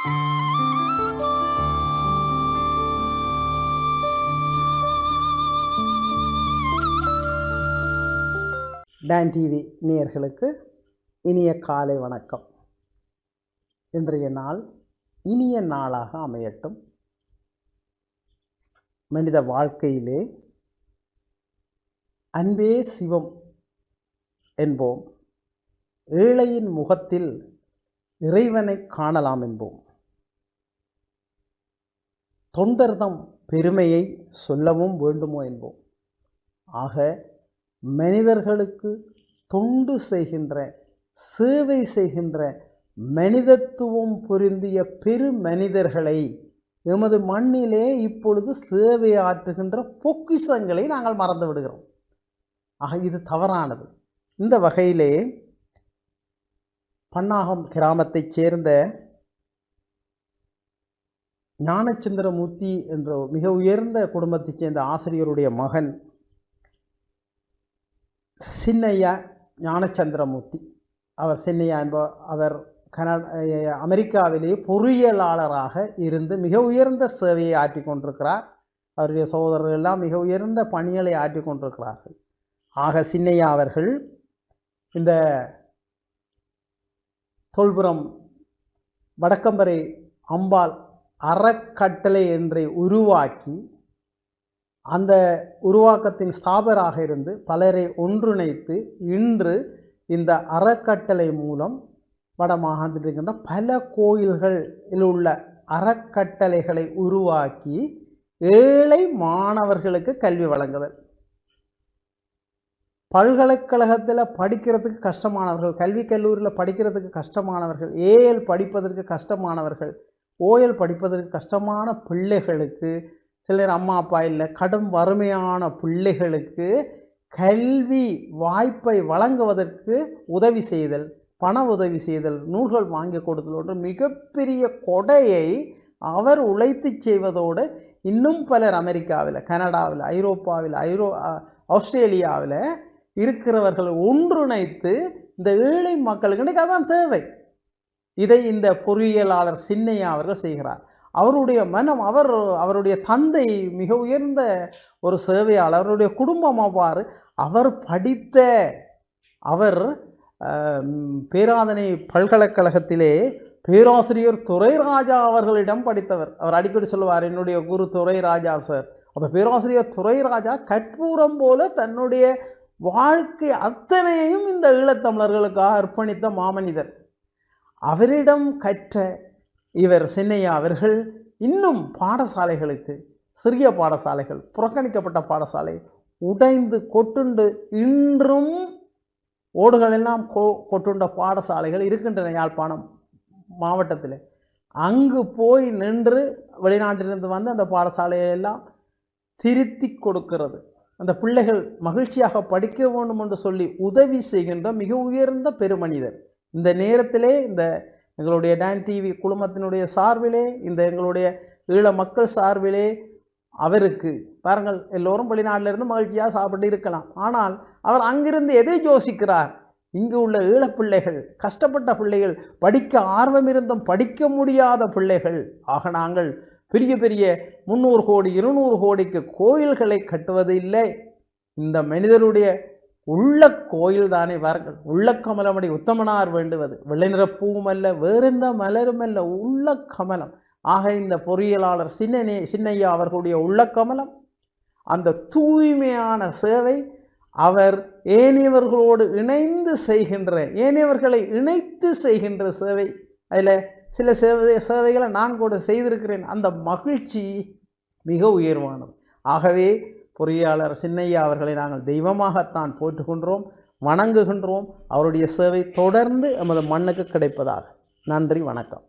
Don TV நேயர்களுக்கு இனிய காலை வணக்கம். இன்றைய நாள் இனிய நாளாக அமையட்டும். மனித வாழ்க்கையிலே அன்பே சிவம் என்போம். ஏழையின் முகத்தில் இறைவனை காணலாம் என்போம். தொண்டர்தம் பெருமையை சொல்லவும் வேண்டுமோ என்போம். ஆக மனிதர்களுக்கு தொண்டு செய்கின்ற, சேவை செய்கின்ற, மனிதத்துவம் பொருந்திய பெரு மனிதர்களை எமது மண்ணிலே இப்பொழுது சேவை ஆற்றுகின்ற பொக்கிஷங்களை நாங்கள் மறந்து விடுகிறோம். ஆக இது தவறானது. இந்த வகையிலே பன்னாகம் கிராமத்தைச் சேர்ந்த ஞானச்சந்திரமூர்த்தி என்ற மிக உயர்ந்த குடும்பத்தைச் சேர்ந்த ஆசிரியருடைய மகன் சின்னையா ஞானச்சந்திரமூர்த்தி. அவர் சின்னையா அவர் அமெரிக்காவிலே பொறியியலாளராக இருந்து மிக உயர்ந்த சேவையை ஆற்றி கொண்டிருக்கிறார். அவருடைய சகோதரர்கள் எல்லாம் மிக உயர்ந்த பணிகளை ஆற்றி கொண்டிருக்கிறார்கள். ஆக சின்னையா அவர்கள் இந்த தொல்புரம் வடக்கம்பரை அம்பாள் அறக்கட்டளை என்றை உருவாக்கி அந்த உருவாக்கத்தின் ஸ்தாபராக இருந்து பலரை ஒன்றிணைத்து இன்று இந்த அறக்கட்டளை மூலம் வட மாகாணத்தில் இருக்கின்ற பல கோயில்களில் உள்ள அறக்கட்டளைகளை உருவாக்கி ஏழை மாணவர்களுக்கு கல்வி வழங்குதல். பல்கலைக்கழகத்தில் படிக்கிறதுக்கு கஷ்டமானவர்கள், கல்வி கல்லூரியில் படிக்கிறதுக்கு கஷ்டமானவர்கள், ஏஎல் படிப்பதற்கு கஷ்டமானவர்கள், ஓஎல் படிப்பதற்கு கஷ்டமான பிள்ளைகளுக்கு, சிலர் அம்மா அப்பா இல்லை கடும் வறுமையான பிள்ளைகளுக்கு கல்வி வாய்ப்பை வழங்குவதற்கு உதவி செய்தல், பண உதவி செய்தல், நூல்கள் வாங்கி கொடுத்தல் போன்ற மிகப்பெரிய கொடையை அவர் உழைத்து செய்வதோடு இன்னும் பலர் அமெரிக்காவில், கனடாவில், ஐரோப்பாவில், ஆஸ்திரேலியாவில் இருக்கிறவர்கள் ஒன்றிணைத்து இந்த ஏழை மக்களுக்கு இன்றைக்கு அதான் தேவை. இதை இந்த பொறியியலாளர் சின்னையா அவர்கள் செய்கிறார். அவருடைய மனம், அவருடைய தந்தை மிக உயர்ந்த ஒரு சேவையாளர், அவருடைய குடும்பம் அவ்வாறு. அவர் பேராதனை பல்கலைக்கழகத்திலே பேராசிரியர் துரைராஜா அவர்களிடம் படித்தவர். அவர் அடிக்கடி சொல்லுவார், என்னுடைய குரு துரைராஜா சார். அப்போ பேராசிரியர் துரைராஜா கற்பூரம் போல தன்னுடைய வாழ்க்கை அத்தனையும் இந்த ஈழத்தமிழர்களுக்காக அர்ப்பணித்த மாமனிதர். அவரிடம் கற்ற இவர் சின்னையா அவர்கள் இன்னும் பாடசாலைகளுக்கு, சிறிய பாடசாலைகள், புறக்கணிக்கப்பட்ட பாடசாலை, உடைந்து கொட்டுண்டு இன்றும் ஓடுகள் எல்லாம் கொட்டுண்ட பாடசாலைகள் இருக்கின்றன யாழ்ப்பாணம் மாவட்டத்தில். அங்கு போய் நின்று வெளிநாட்டிலிருந்து வந்து அந்த பாடசாலையெல்லாம் திருத்தி கொடுக்கிறது. அந்த பிள்ளைகள் மகிழ்ச்சியாக படிக்க வேண்டும் என்று சொல்லி உதவி செய்கின்ற மிக உயர்ந்த பெருமனிதர். இந்த நேரத்திலே இந்த எங்களுடைய டான் டிவி குழுமத்தினுடைய சார்பிலே, இந்த எங்களுடைய ஈழ மக்கள் சார்பிலே அவருக்கு பாருங்கள், எல்லோரும் வெளிநாட்டிலிருந்து மகிழ்ச்சியாக சாப்பிட்டு இருக்கலாம். ஆனால் அவர் அங்கிருந்து எதை யோசிக்கிறார்? இங்கு உள்ள ஈழப்பிள்ளைகள், கஷ்டப்பட்ட பிள்ளைகள், படிக்க ஆர்வம் இருந்தும் படிக்க முடியாத பிள்ளைகள். ஆக நாங்கள் பெரிய பெரிய 300 கோடி 200 கோடிக்கு கோயில்களை கட்டுவது இல்லை. இந்த மனிதருடைய உள்ள கோயில் தானே வாருங்கள். உள்ள கமலமடி உத்தமனார் வேண்டுவது வெள்ளை நிற பூவும் அல்ல, வேறெந்த மலரும் அல்ல, உள்ள கமலம். ஆக இந்த பொறியியலாளர் சின்னையா அவர்களுடைய உள்ள கமலம், அந்த தூய்மையான சேவை, அவர் ஏனையவர்களோடு இணைந்து செய்கின்ற, ஏனையவர்களை இணைத்து செய்கின்ற சேவை. அதில் சில சேவைகளை நான் கூட செய்திருக்கிறேன். அந்த மகிழ்ச்சி மிக உயர்வானது. ஆகவே பொறியாளர் சின்னையா அவர்களை நாங்கள் தெய்வமாகத்தான் போற்றுகின்றோம், வணங்குகின்றோம். அவருடைய சேவை தொடர்ந்து எமது மண்ணுக்கு கிடைப்பதாக. நன்றி, வணக்கம்.